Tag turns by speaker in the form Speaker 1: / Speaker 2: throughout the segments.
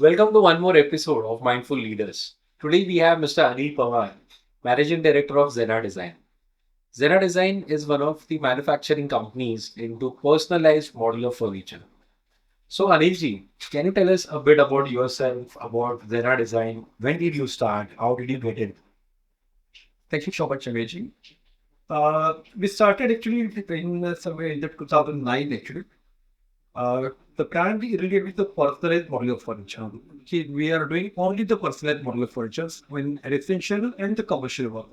Speaker 1: Welcome to one more episode of Mindful Leaders. Today we have Mr. Anil Pawar, Managing Director of Xena Design. Xena Design is one of the manufacturing companies into personalized modular furniture. So Anilji, can you tell us a bit about yourself, about Xena Design? When did you start? How did you get in?
Speaker 2: Thank you so much, Amazing. We started actually in somewhere in the 2009 actually. The brand is related with the personalized modular furniture. See, we are doing only the personalized modular furniture when residential and the commercial work.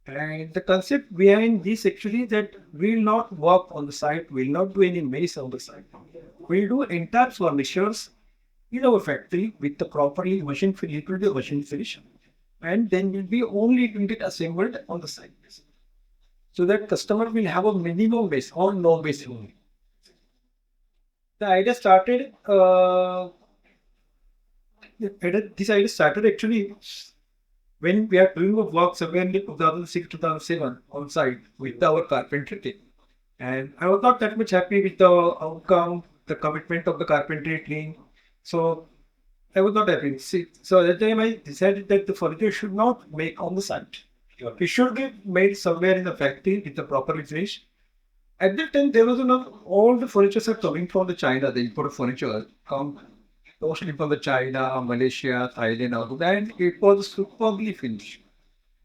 Speaker 2: And the concept behind this actually that we'll not work on the site, we'll not do any maze on the site. We'll do entire furnitures in our factory with the properly machine finish, to the machine finish, and then will be only doing it assembled on the site. So that customer will have a minimum base or no base only. The idea started. This idea started actually when we are doing a work somewhere in 2006, 2007 on site with our carpentry team. And I was not that much happy with the outcome, the commitment of the carpentry team. So I was not happy. See, so at that time I decided that the furniture should not make on the site. It should be made somewhere in the factory with the proper finish. At that time, there was enough. All the furnitures are coming from the China. The import furniture come mostly from the China, Malaysia, Thailand, all that. And it was superbly finished.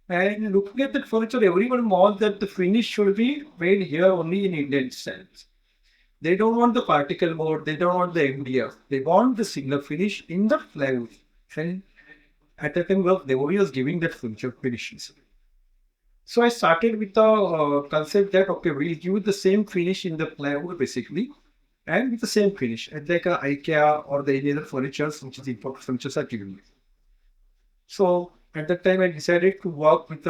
Speaker 2: And looking at that furniture, everyone wants that the finish should be made here only in Indian styles. They don't want the particle board. They don't want the MDF. They want the single finish in the plywood. And at that time, well, they were just giving that furniture finishes. So I started with the concept that okay, we'll give the same finish in the plywood basically, and with the same finish, and like a IKEA or the any other furniture which is imported furniture are giving. So at that time, I decided to work with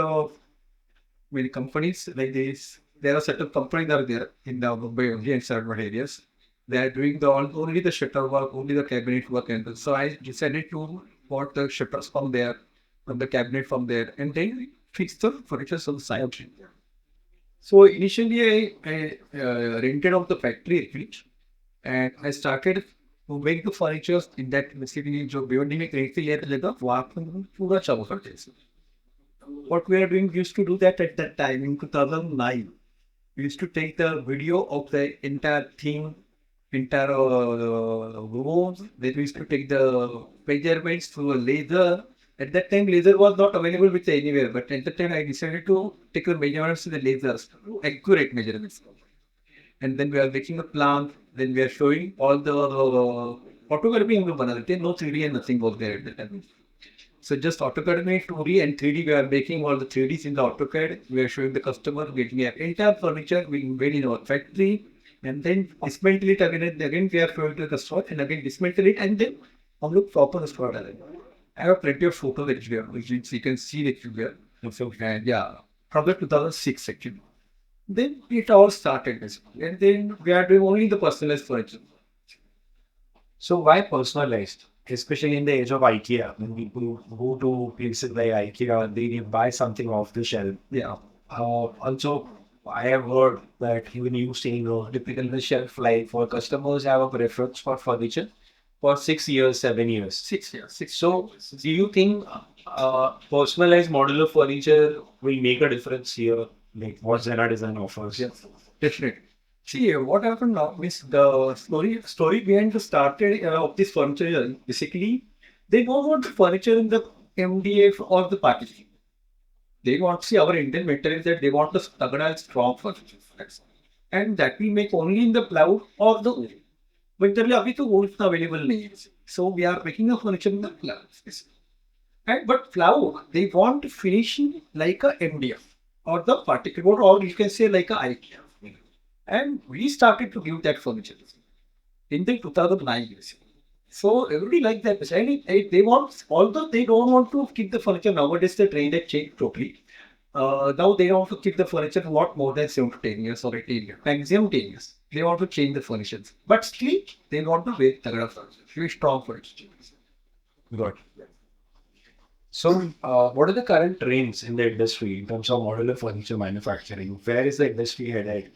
Speaker 2: many companies like this. There are certain companies that are there in the Mumbai only and certain areas. They are doing only the shutter work, only the cabinet work, and so I decided to bought the shutters from the cabinet from there, and then fix the furniture on the side. So initially, I rented out the factory actually, and I started to make the furniture in that basically जो building में एक layer लगा वहाँ पर पूरा चालू कर दिया. What we are doing used to do that at that time in 2009. We used to take the video of the entire thing, entire rooms. Then we used to take the measurements through a laser. At that time, laser was not available with anywhere, but at that time, I decided to take the measurements with the lasers, accurate measurements. And then we are making a plan. Then we are showing all the photography in the no 3D and nothing was there at that time. So just AutoCAD में 2D and 3D, we are making all the 3Ds in the AutoCAD. We are showing the customer, getting an entire furniture being made in our factory, and then dismantle it again and again. We are showing to the customer and again dismantle it, and then हम लोग proper store डालेंगे. I have plenty of photos actually, which you can see actually there. And yeah, from the 2006 actually. Then it all started basically, and then we are doing only the personalized furniture.
Speaker 1: So why personalized? Especially in the age of IKEA, when people go to places like IKEA, they buy something off the shelf.
Speaker 2: Yeah.
Speaker 1: Also, I have heard that even you saying typical shelf life for customers have a preference for furniture for 6 years, 7 years.
Speaker 2: 6 years, six.
Speaker 1: So, do you think personalized modular furniture will make a difference here? Like what Xena Design offers?
Speaker 2: Yes, definitely. See, what happened now is the story behind the started of this furniture. Basically, they don't want the furniture in the MDF or the partition. They want to see our Indian material that they want the staggered strong furniture. And that we make only in the plywood or the wood. But there are तो wood available नहीं है. So we are making a furniture in the plywood. And but plywood, they want finishing like a MDF or the particle board, or you can say like a IKEA. And we started to give that furniture in the 2009 years. So everybody like that. And they want, although they don't want to keep the furniture nowadays, the trend has changed totally. Now they want to keep the furniture what more than 7 to 10 years or 18 years, maximum 10 years. They want to change the furniture, but still they want to wear Tagada furniture, very strong furniture.
Speaker 1: Good. So, what are the current trends in the industry in terms of modular furniture manufacturing? Where is the industry headed?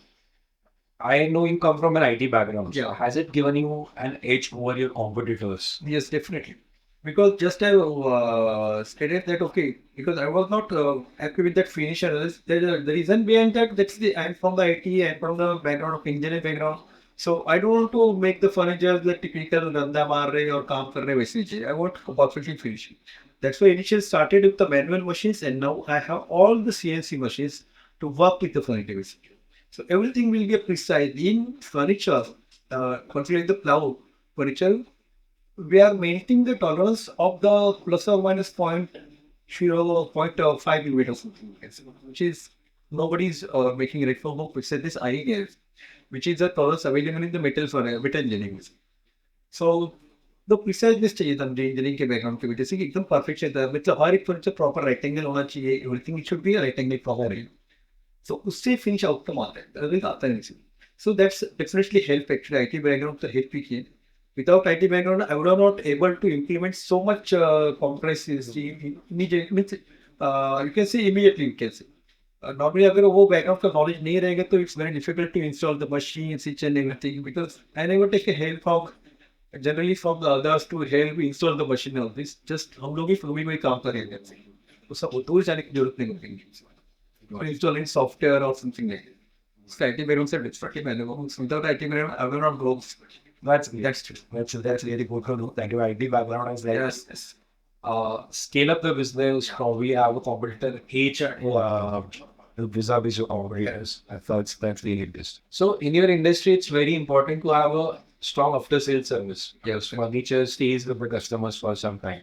Speaker 1: I know you come from an IT background. So
Speaker 2: Yeah.
Speaker 1: has it given you an edge over your competitors?
Speaker 2: Yes, definitely. Because just I stated that okay, because I was not happy with that finisher. The reason behind that I'm from the IT and from the background of engineering background. So I don't want to make the furniture the typical ganda maar rahe or kaam kar rahe वैसे चीज़. I want perfectly finished. That's why initially started with the manual machines and now I have all the CNC machines to work with the furniture. So everything will be precise in furniture. Considering the plow furniture, we are maintaining the tolerance of the plus or minus point 0.5 millimeters, which is nobody's making a reform of which this I guess, which is the tolerance available in the metal for metal engineering. So the preciseness चाहिए था मुझे engineering के background की वजह से कि एकदम perfect चाहिए था मतलब हर एक फर्नीचर प्रॉपर रेक्टेंगल होना चाहिए everything it should be rectangle proper है so उससे फिनिश आउटकम आता है अदरवाइज आता नहीं so that's definitely help actually IT background to help me without IT background I would have not able to implement so much complexity immediately means you can say immediately you can say normally अगर वो background का knowledge नहीं रहेगा तो it's very difficult to install the machines each and everything because I never take a help from generally from the others to help install the machine of this just हम लोग ही flow में काम करेंगे तो सब दूर जाने की जरूरत नहीं होगी or installing software or something like that. So IT background said it's pretty manual. Without IT background, I will not go. That's true.
Speaker 1: That's really good to know. Thank you. IT background is there.
Speaker 2: Yes, yes.
Speaker 1: Scale up the business, probably have a competitor each vis-a-vis your competitors. I thought that's really interesting. So in your industry, it's very important to have a strong after sales service.
Speaker 2: Yes.
Speaker 1: Furniture stays with the customers for some time.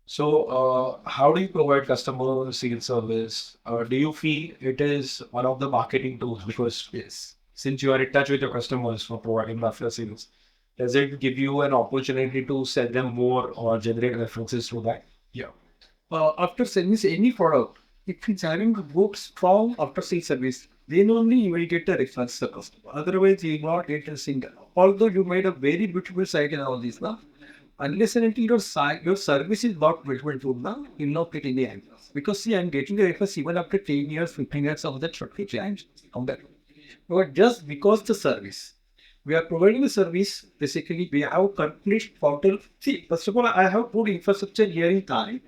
Speaker 1: So, how do you provide customer sales service? Do you feel it is one of the marketing tools? Because
Speaker 2: Yes.
Speaker 1: since you are in touch with your customers for providing after sales, does it give you an opportunity to sell them more or generate references to that?
Speaker 2: Yeah. After service any product, if it's having a good strong after sales service, then only you will get a reference to the customer. Otherwise, you will not get a single. Although you made a very beautiful site and all this now, unless and until your service is not beautiful now, you'll not get any answers. Because see, I'm getting a reference even after 10 years, 15 years of that short change on that. But just because the service, we are providing the service, basically we have complete portal. See, first of all, I have put infrastructure here in time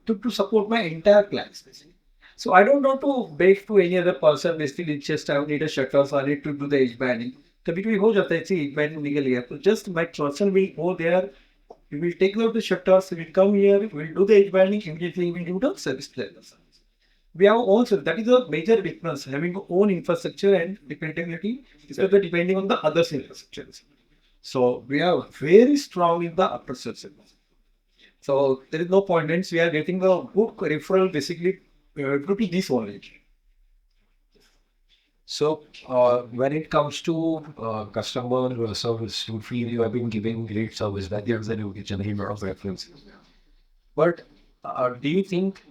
Speaker 2: to support my entire class. Basically. So I don't want to beg to any other person. Basically, just I need a shutter, so I need to do the edge banding. कभी कभी हो जाता है see edge banding निकल गया तो just my person will go there. We will take out the shutters. We will come here. We will do the edge banding immediately. We will do the service plan. We have also that is a major difference having your own infrastructure and dependability is depending on the other infrastructures. So we are very strong in the upper service. So there is no point. Hence we are getting the book referral basically to be this only.
Speaker 1: So, when it comes to customer service, you feel you have been giving great service. That gives an education of references. But do you think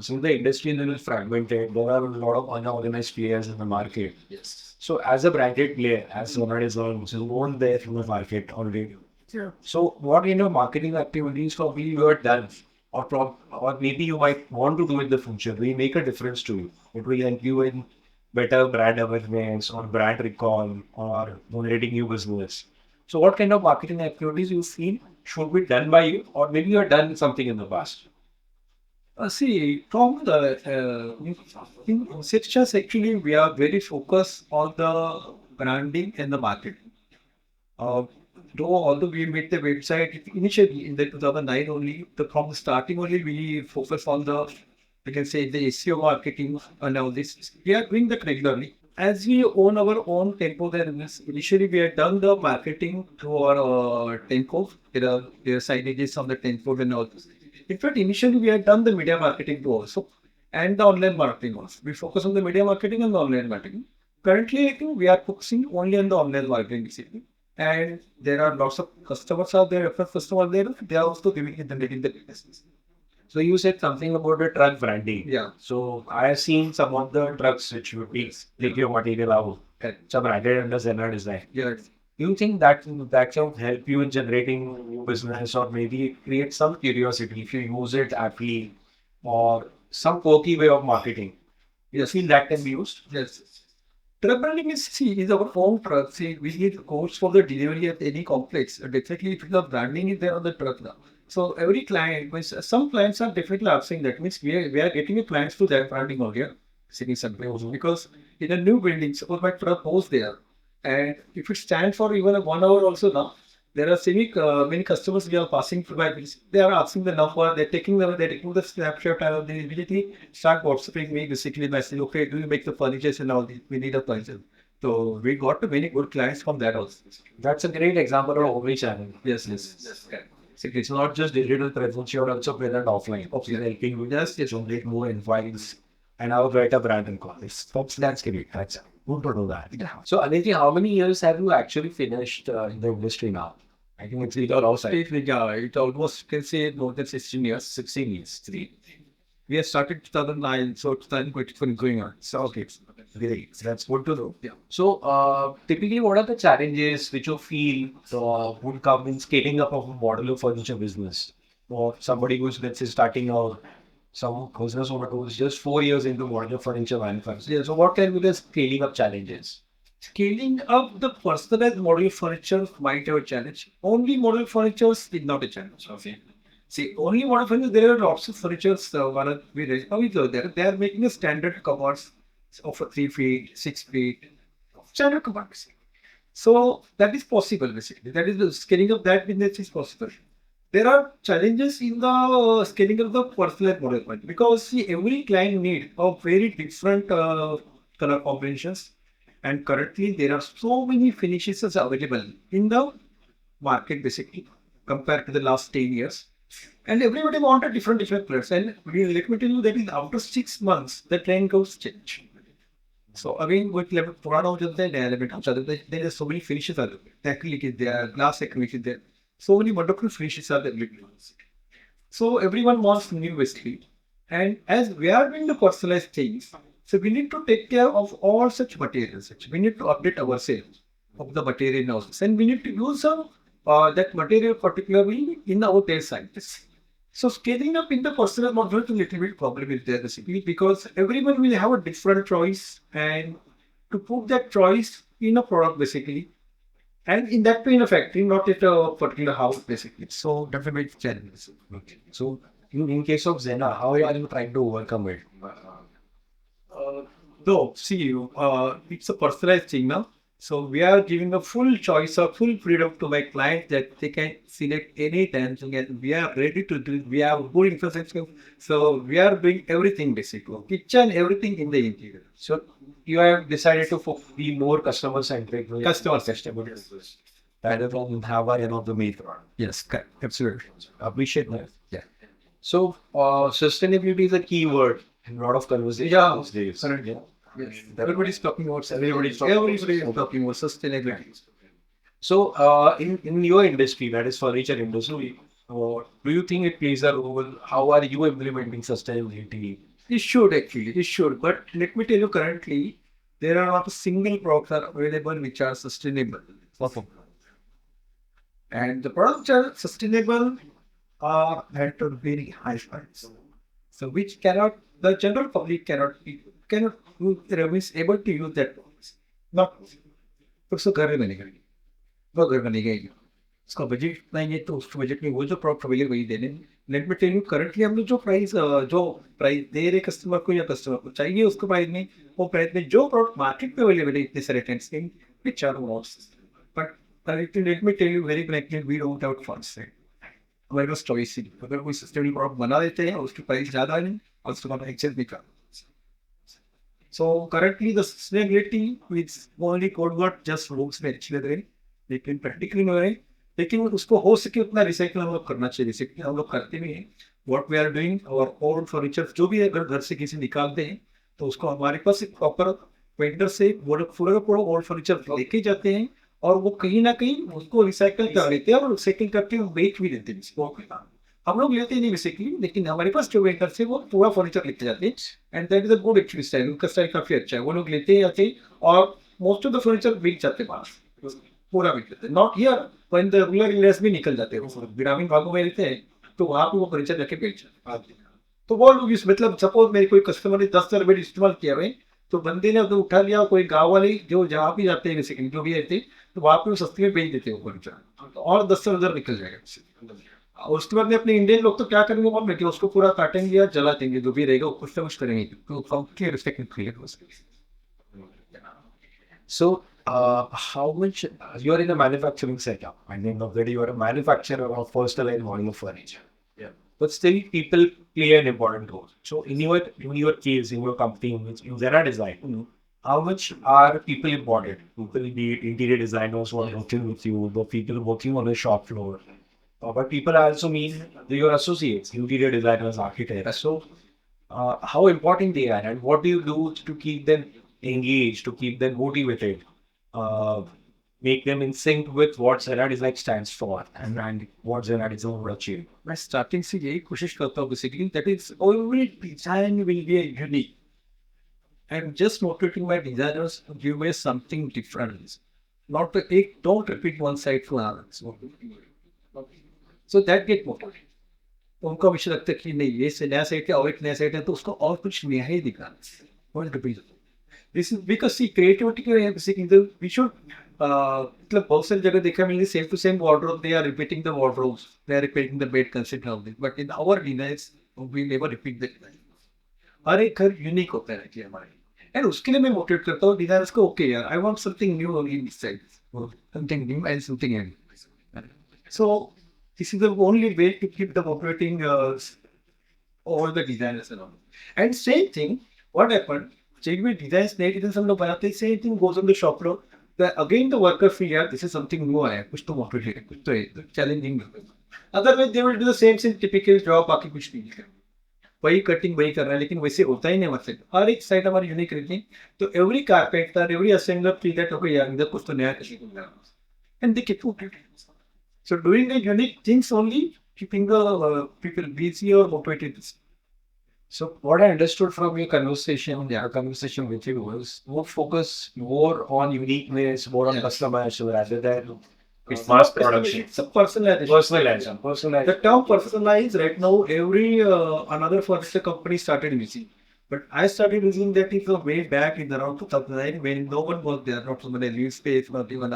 Speaker 1: since the industry is a little fragmented, there are a lot of unorganized players in the market?
Speaker 2: Yes.
Speaker 1: So, as a branded player, as Xena Design, which is known there in the market already.
Speaker 2: Yeah.
Speaker 1: So, what kind of marketing activities probably you have done, or maybe you might want to do in the future? Will make a difference to you? It will help you in better brand awareness or brand recall or generating new business. So, what kind of marketing activities you feel should be done by you, or maybe you have done something in the past?
Speaker 2: See, from the in sections actually we are very focused on the branding and the marketing. Uh, though although we made the website initially in the 2009 only, from the starting only we focus on the we can say the SEO marketing and all this. We are doing that regularly. As we own our own tempo there, initially we had done the marketing through our tempo. There are signages on the tempo and all this. In fact, initially we had done the media marketing too also and the online marketing also. We focus on the media marketing and the online marketing. Currently, I think we are focusing only on the online marketing basically. And there are lots of customers out there, reference customers there. They are also giving it the business.
Speaker 1: So you said something about the truck branding.
Speaker 2: Yeah.
Speaker 1: So I have seen some of the trucks which would be take your material out. It's a branded under Xena Design.
Speaker 2: Yes.
Speaker 1: Do you think that can help you in generating new business or maybe create some curiosity if you use it aptly or some quirky way of marketing? You
Speaker 2: Yes.
Speaker 1: feel that can be used?
Speaker 2: Yes. Truck branding is our own truck. See, we need codes for the delivery at any complex. Definitely, if the branding is there on the truck now. So every client, means some clients are definitely asking that. Means we are getting the clients to that branding over here, sitting somewhere also. Because in a new building, suppose my truck goes there, and if it stands for even a 1 hour also now, there are many customers we are passing by. They are asking the number. They're taking the snapshot, and they immediately start WhatsApping me basically by saying, okay, do you make the furniture and all this? We need a furniture. So we got many good clients from that also.
Speaker 1: That's a great example of omni-channel.
Speaker 2: Yes.
Speaker 1: It's not just digital presence, you're also present offline. You're helping you just generate more inquiries and have a better brand and quality. That's great. That's good to know that. So, Anilji, how many years have you actually finished in the industry now? I think it's either outside.
Speaker 2: It almost can say more than 16 years.
Speaker 1: 16 years.
Speaker 2: We have started 2009, so 2024 going on. So okay.
Speaker 1: Great. That's good to know. Yeah. So, typically, what are the challenges which you feel would come in scaling up of a modular furniture business? Or somebody who's, let's say, starting out, some business owner who's just 4 years into modular furniture manufacturing. Yeah, so, what can be the scaling up challenges?
Speaker 2: Scaling up the personalized modular furniture might have a challenge. Only modular furniture is not a challenge. Okay. See, only modular furniture, there are lots of furniture. They are making a standard cupboards of a 3 feet, 6 feet, standard cupboards. So that is possible basically. That is the scaling up that business is possible. There are challenges in the scaling of the personalized model furniture because see, every client need a very different color combinations. And currently, there are so many finishes available in the market, basically, compared to the last 10 years. And everybody wanted different colors. And let me tell you that in after 6 months, the trend goes change. So again, with level there are so many finishes are there. Acrylic is there, glass acrylic is there. So many wonderful finishes are there. So everyone wants new basically. And as we are doing the personalized things, so we need to take care of all such materials. We need to update ourselves of the material analysis, and we need to use that material particularly in our data scientists. So scaling up in the personal model is a little bit problem is there basically because everyone will have a different choice, and to put that choice in a product basically, and in that way in a factory, not at a particular house basically. So that's a big challenge.
Speaker 1: Okay. So, in case of Xena, how are you trying to overcome it?
Speaker 2: No, see, it's a personalized thing now. So we are giving a full choice or full freedom to my client that they can select any dancing and we are ready to do it. We have good infrastructure. So we are doing everything basically. Kitchen, everything in the interior.
Speaker 1: So, you have decided to be more customer centric.
Speaker 2: Customer.
Speaker 1: Rather than have a the method.
Speaker 2: Yes, correct. Absolutely.
Speaker 1: Appreciate that.
Speaker 2: Yeah.
Speaker 1: So, sustainability is a key word in a lot of conversations these days.
Speaker 2: Correct.
Speaker 1: Yeah.
Speaker 2: Yes. Everybody's talking about
Speaker 1: Everybody's
Speaker 2: talking about sustainability.
Speaker 1: So, in your industry, that is furniture industry, do you think it plays a role? How are you implementing sustainability?
Speaker 2: It should. But let me tell you currently, there are not a single products are available which are sustainable. And the products which are sustainable are at a very high price. So which the general public cannot is able to use that products. Not उसको घर में बनेगा नहीं, वो घर बनेगा ही नहीं. उसका बजट नहीं है तो उस बजट में वो जो प्रोडक्ट अवेलेबल वही देने. Let me tell you currently हम लोग जो प्राइस दे रहे कस्टमर को या कस्टमर को चाहिए उसको प्राइस में वो प्राइस में जो प्रोडक्ट मार्केट में अवेलेबल है इतने सारे टेंट्स के which are loss. But let me tell you very frankly we don't have funds. हमारे पास चॉइस ही नहीं. अगर कोई सस्टेनेबल प्रोडक्ट बना देते हैं उसकी प्राइस ज़्यादा है और उसको हम एक्सेस भी कर. So currently the sustainability with only code word just looks में अच्छी लग रही है लेकिन प्रैक्टिकली नहीं हो रही. लेकिन उसको हो सके उतना रिसाइकल हम लोग करना चाहिए. रिसाइकल हम लोग करते भी हैं. व्हाट वी आर डूइंग और ओल्ड फर्नीचर जो भी अगर घर से किसी निकालते हैं तो उसको हमारे पास एक प्रॉपर वेंडर से पूरा ओल्ड फर्नीचर लेके जाते हैं और वो कहीं ना कहीं उसको रिसाइकल कर लेते हैं और रिसाइकल करके बेच भी देते हैं. हम लोग लेते नहीं बेसिकली लेकिन हमारे पास जो वेंडर से वो पूरा फर्नीचर लेके जाते हैं and that is a good actually style. उनका स्टाइल काफी अच्छा है. वो लोग लेते हैं आते और मोस्ट ऑफ द फर्नीचर बिक जाते हैं बाहर. पूरा बिक जाते हैं. Not here when the rural areas में निकल जाते हैं. ग्रामीण भागों में रहते हैं तो वहाँ पे वो फर्नीचर लेके बेच जाते हैं. तो वो लोग इस मतलब सपोज मेरे कोई कस्टमर ने 10,000 बेड इस्तेमाल किया है तो बंदे ने अगर उठा लिया, कोई गाँव वाले जो जहाँ भी जाते हैं बेसिकली जो भी रहते, तो वहाँ पे वो सस्ते में बेच देते हैं वो फर्नीचर, तो और 10 से 15 निकल जाएगा उससे। और उसके बाद में अपने इंडियन लोग तो क्या करेंगे मालूम है कि उसको पूरा काटेंगे या जला देंगे, जो भी रहेगा वो कुछ ना कुछ करेंगे, तो सबके रिस्पेक्ट निकलेगा उससे।
Speaker 1: So, how much you are in a manufacturing setup? I mean, already you are a manufacturer of personal and modular furniture. Yeah. But still, people play an important role. So, in your case, in your company, in Xena Design, how much are people important? People, be it interior designers who are working with you, the people working on the shop floor, but people also mean your associates, interior designers, architects. So, how important they are, and what do you do to keep them engaged, to keep them motivated, uh, make them in sync with what Xena Design stands for and what Xena Design will achieve.
Speaker 2: मैं starting से यही कोशिश करता हूँ basically, that is every design will be unique. I'm just motivating my designers to give me something different. Not to take, don't repeat one side to another. So that get motivated. तो उनको हमेशा लगता है कि नहीं ये से नया सेट है और एक नया सेट है, तो उसको और कुछ नया ही दिखाना. Don't repeat. This is because see creativity के लिए basically we should मतलब बहुत सारी जगह देखा मैंने same to same wardrobe, they are repeating the wardrobes, they are repeating the bed concept of it, but in our designs we never repeat that. हर एक घर यूनिक होता है कि हमारे, एंड उसके लिए मैं मोटिवेट करता हूँ डिजाइनर्स को. ओके यार, I want something new in this side, something new and something and. So this is the only way to keep the motivating all the designers and all. And same thing, what happened, change में designs नए designs हम लोग बनाते हैं, same thing goes on the shop floor. Again the worker feel यार this is something new आया है, कुछ तो motivate है, कुछ तो है, challenging. Otherwise they will do the same typical job, बाकी कुछ नहीं है, वही कटिंग वही कर रहा है, लेकिन वैसे होता ही नहीं. मतलब हर एक साइड हमारी यूनिक रहती है, तो every carpenter every assembler feel that okay यार इधर कुछ तो नया करने को मिला, and they keep motivated. So doing the unique things only keeping the people busy और motivated.
Speaker 1: So what I understood from your conversation, conversation with you was more focus more on uniqueness, more on customization rather than it's mass production.
Speaker 2: It's a personalization.
Speaker 1: Personalization.
Speaker 2: The term personalized right now, every another furniture company started using. But I started using that is way back in around 2009 when no one was there, not someone in new space, not even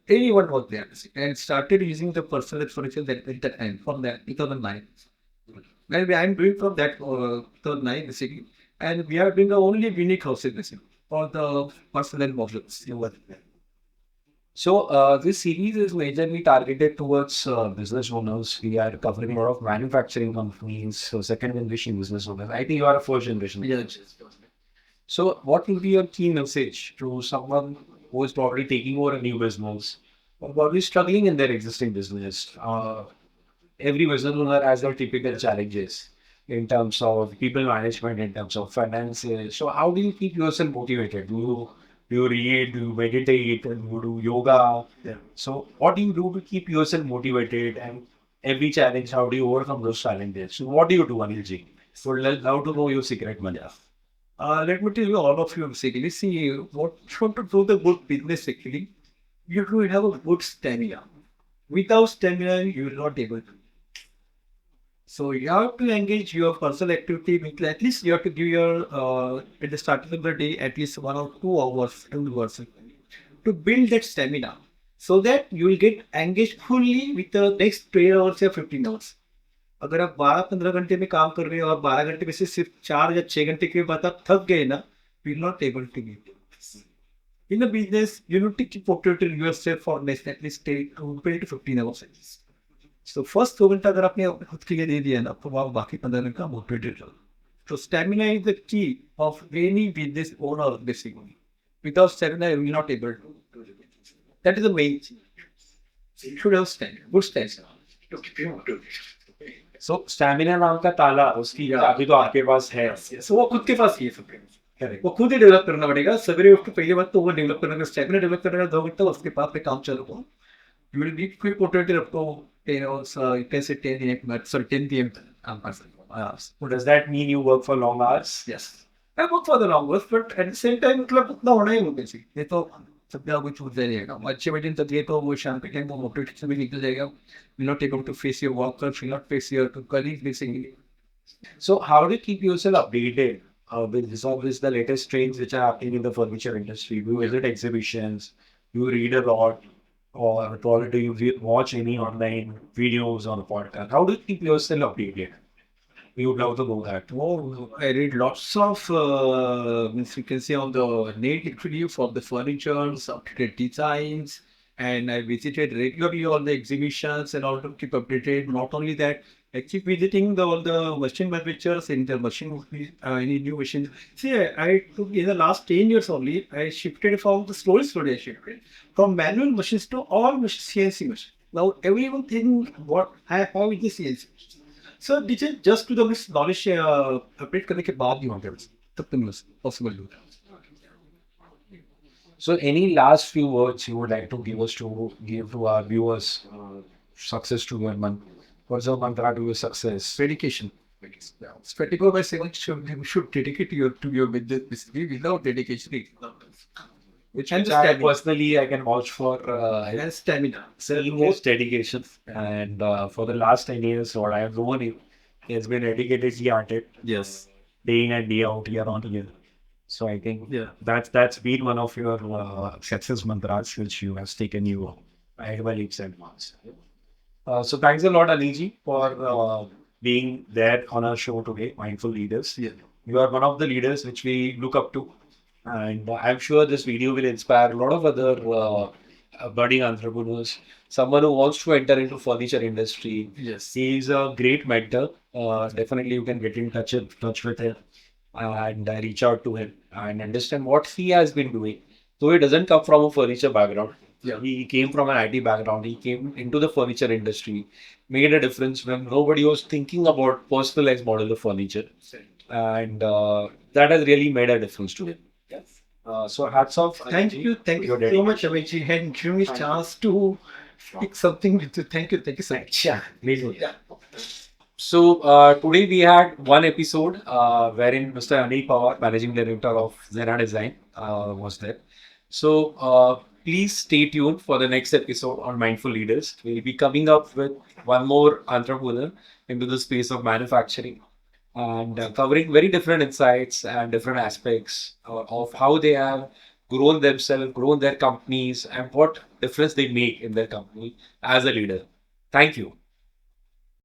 Speaker 2: anyone was there. And started using the personalized furniture that at that time, from that 2009. Well, I'm doing from that 2009 basically. And we are doing the only unique houses basically, for the personalized models.
Speaker 1: So this series is majorly targeted towards business owners. We are covering a lot of manufacturing companies, so second generation business owners. I think you are a first generation.
Speaker 2: Yes.
Speaker 1: So what will be your key message to someone who is probably taking over a new business or probably struggling in their existing business? Every business owner has their typical challenges in terms of people management, in terms of finances. So how do you keep yourself motivated? Do you read? Do you meditate? Do you do yoga?
Speaker 2: Yeah.
Speaker 1: So what do you do to keep yourself motivated and every challenge? How do you overcome those challenges? So what do you do, Anilji? So how to know your secret mantra?
Speaker 2: Let me tell you all of you basically. See, what you want to do the good business actually, you have to have a good stamina. Without stamina, you will not able to. So you have to engage your personal activity with at least you have to give your at the starting of the day at least 1 or 2 hours to build that stamina, so that you will get engaged fully with the next 12 hours or 15 hours. अगर आप 12-15 घंटे में काम कर रहे हो और 12 घंटे में से सिर्फ 4 या 6 घंटे के बाद आप थक गए ना, you will not able to get it. In the business, you need to keep motivating yourself for next at least 10 to 15 hours at least. So first 2 घंटा अगर आपने खुद के लिए दे दिया ना, तो आप बाकी 15 घंटा मोटिवेटेड रहो. So stamina is the key of any business owner basically. Without stamina, you will not able to do it. That is the main thing. You should have stamina, good stamina to keep you motivated.
Speaker 1: So stamina नाम का ताला उसकी चाबी तो आपके पास है.
Speaker 2: So वो खुद के पास ही है सब. वो खुद ही डेवलप करना पड़ेगा. सवेरे उठ के पहले बात तो वो डेवलप करना, स्टैमिना डेवलप करना 2 घंटा, उसके बाद पे काम चालू हो. You will be quick motivated up to 10 hours, you can say 10 a.m. Sorry, 10 p.m.
Speaker 1: So does that mean you work for long hours?
Speaker 2: Yes. I work for the long hours, but at the same time मतलब उतना होना ही होगा जी. ये तो सब जगह कुछ छूट जाएगा. अच्छे बैठे तक ये तो वो शाम के टाइम वो मोटिवेशन भी निकल जाएगा. Will not able to face your workers, will not face your colleagues basically.
Speaker 1: So how do you keep yourself updated with this all this the latest trends which are happening in the furniture industry? Do you visit exhibitions? Do you read a lot? Or do you watch any online videos or podcast? How do you keep yourself updated? We would love to know that.
Speaker 2: Oh, I read lots of, means you can say on the net actually for the furniture, updated designs, and I visited regularly all the exhibitions and all to keep updated. Not only that, I keep visiting all the machine manufacturers in the machine, any new machine. See, I took in the last 10 years only, I shifted from the slowly I shifted from manual machines to all CNC machines. Now everyone think what I have is the CNC. So this is just to the knowledge update करने के बाद ही वहाँ पे तब तक possible होगा.
Speaker 1: So, any last few words you would like to give to our viewers? Success to your month. What's your mantra to your success?
Speaker 2: Dedication. Yeah. 24/7 should dedicate to your business. Without dedication,
Speaker 1: Which
Speaker 2: and the
Speaker 1: I
Speaker 2: stamina.
Speaker 1: personally I can vouch for.
Speaker 2: And stamina.
Speaker 1: Most dedication, and for the last 10 years, what I have known him, he has been dedicatedly at it,
Speaker 2: Yes.
Speaker 1: day in and day out, year on year. So I think
Speaker 2: Yeah.
Speaker 1: that's been one of your success mantras which you has taken you ahead by leaps and bounds. So thanks a lot, Anilji, for being there on our show today, Mindful Leaders.
Speaker 2: Yeah.
Speaker 1: You are one of the leaders which we look up to, and I'm sure this video will inspire a lot of other budding entrepreneurs. Someone who wants to enter into furniture industry.
Speaker 2: Yes.
Speaker 1: He is a great mentor. Definitely, you can get in touch with him and reach out to him and understand what he has been doing. Though he doesn't come from a furniture background,
Speaker 2: Yeah.
Speaker 1: he came from an IT background. He came into the furniture industry, made a difference when nobody was thinking about personalized modular furniture, and that has really made a difference to him. Yes. So hats off.
Speaker 2: Thank you
Speaker 1: Your
Speaker 2: so much, Avijit, and give me a chance to speak something with you. Thank you so much.
Speaker 1: Yeah, amazing. So today we had one episode wherein Mr. Anil Pawar, Managing Director of Xena Design, was there. So please stay tuned for the next episode on Mindful Leaders. We'll be coming up with one more entrepreneur into the space of manufacturing and covering very different insights and different aspects of how they have grown themselves, grown their companies, and what difference they make in their company as a leader. Thank you.